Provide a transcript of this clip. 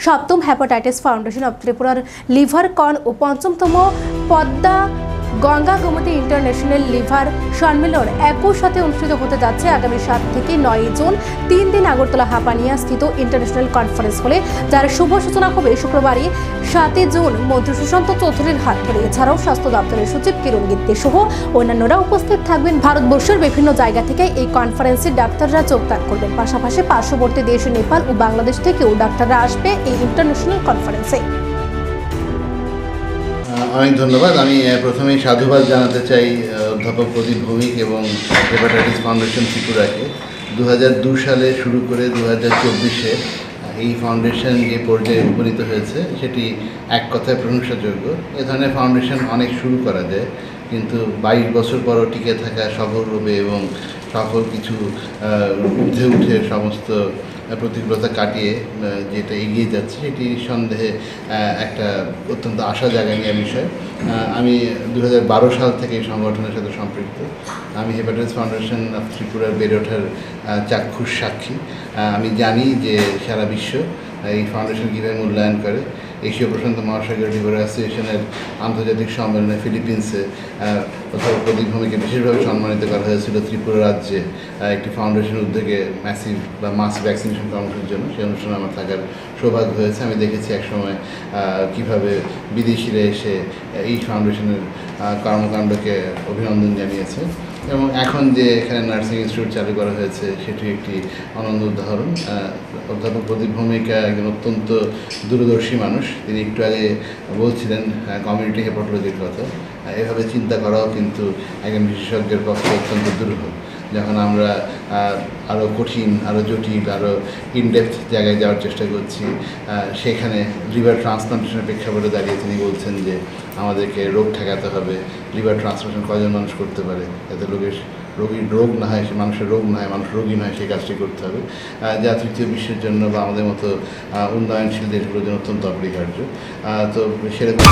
সপ্তম hepatitis foundation of ত্রিপুরার liver কন ও পঞ্চমতম পদ্মা গঙ্গা গোমতী ইন্টারন্যাশনাল লিভার সম্মেলন একই সাথে অনুষ্ঠিত হতে যাচ্ছে আগামী 7 থেকে 9 জুন 3 দিন আগরতলা হাপানিয়া স্থিত ইন্টারন্যাশনাল কনফারেন্স হলে যার শুভ সূচনা হবে শুক্রবারই 7 জুন মন্ত্রী সুশান্ত চৌধুরীর হাত ধরে। এছাড়াও স্বাস্থ্য দপ্তরের সচিব কিরণ গিত্তে সহ অন্যান্যরা উপস্থিত থাকবেন। ভারতবর্ষের বিভিন্ন জায়গা থেকে এই কনফারেন্সে ডাক্তাররা যোগদান করবেন। পাশাপাশি পার্শ্ববর্তী দেশ নেপাল ও বাংলাদেশ থেকেও ডাক্তাররা আসবে এই ইন্টারন্যাশনাল কনফারেন্সে। অনেক ধন্যবাদ। আমি প্রথমেই সাধুবাদ জানাতে চাই অধ্যাপক প্রদীপ ভৌমিক এবং হেপাটাইটিস ফাউন্ডেশন ত্রিপুরাকে। 2002 সালে শুরু করে 2024-এ এই ফাউন্ডেশন যে পর্যায়ে উপনীত হয়েছে সেটি এক কথায় প্রশংসাযোগ্য। এ ধরনের ফাউন্ডেশন অনেক শুরু করা যায়, কিন্তু 22 বছর পরও টিকে থাকা সফলভাবে এবং সফল কিছু ঊর্ধ্বে উঠে সমস্ত প্রতিকূলতা কাটিয়ে যেটা এগিয়ে যাচ্ছে সেটি নিঃসন্দেহে একটা অত্যন্ত আশা জাগানিয়া বিষয়। আমি 2012 সাল থেকে এই সংগঠনের সাথে সম্পৃক্ত। আমি হেপাটাইটিস ফাউন্ডেশন অফ ত্রিপুরার বেড়ে ওঠার চাক্ষুষ সাক্ষী। আমি জানি যে সারা বিশ্ব এই ফাউন্ডেশন কীভাবে মূল্যায়ন করে। এশীয় প্রশান্ত মহাসাগর লিভার অ্যাসোসিয়েশনের আন্তর্জাতিক সম্মেলনে ফিলিপিন্সে অধ্যাপক প্রদীপ ভৌমিককে বিশেষভাবে সম্মানিত করা হয়েছিল ত্রিপুরা রাজ্যে একটি ফাউন্ডেশন উদ্যোগে ম্যাসিভ বা মাস ভ্যাকসিনেশন কর্মসূচির জন্য। সেই অনুষ্ঠানে আমার থাকার সৌভাগ্য হয়েছে। আমি দেখেছি একসময় কীভাবে বিদেশিরা এসে এই ফাউন্ডেশনের কর্মকাণ্ডকে অভিনন্দন জানিয়েছে, এবং এখন যে এখানে নার্সিং ইনস্টিটিউট চালু করা হয়েছে সেটি একটি অনন্য উদাহরণ। অধ্যাপক প্রদীপ ভৌমিক একজন অত্যন্ত দূরদর্শী মানুষ। তিনি একটু আগে বলছিলেন কমিউনিটি হেপাটোলজির কথা। এভাবে চিন্তা করাও কিন্তু একজন বিশেষজ্ঞের পক্ষে অত্যন্ত দুরূহ। যখন আমরা আরও কঠিন, আরও জটিল, আরও ইনডেপথ জায়গায় যাওয়ার চেষ্টা করছি, সেখানে লিভার ট্রান্সপ্লান্টেশনের প্রেক্ষাপটে দাঁড়িয়ে তিনি বলছেন যে আমাদেরকে রোগ ঠেকাতে হবে। লিভার ট্রান্সপ্লান্টেশন কজন মানুষ করতে পারে, যাতে রোগীর রোগ না হয়, সে মানুষের রোগ না হয়, মানুষ রোগী নয়, সেই কাজটি করতে হবে, যা তৃতীয় বিশ্বের জন্য বা আমাদের মতো উন্নয়নশীল দেশগুলোর জন্য অত্যন্ত অপরিহার্য। তো সেরকম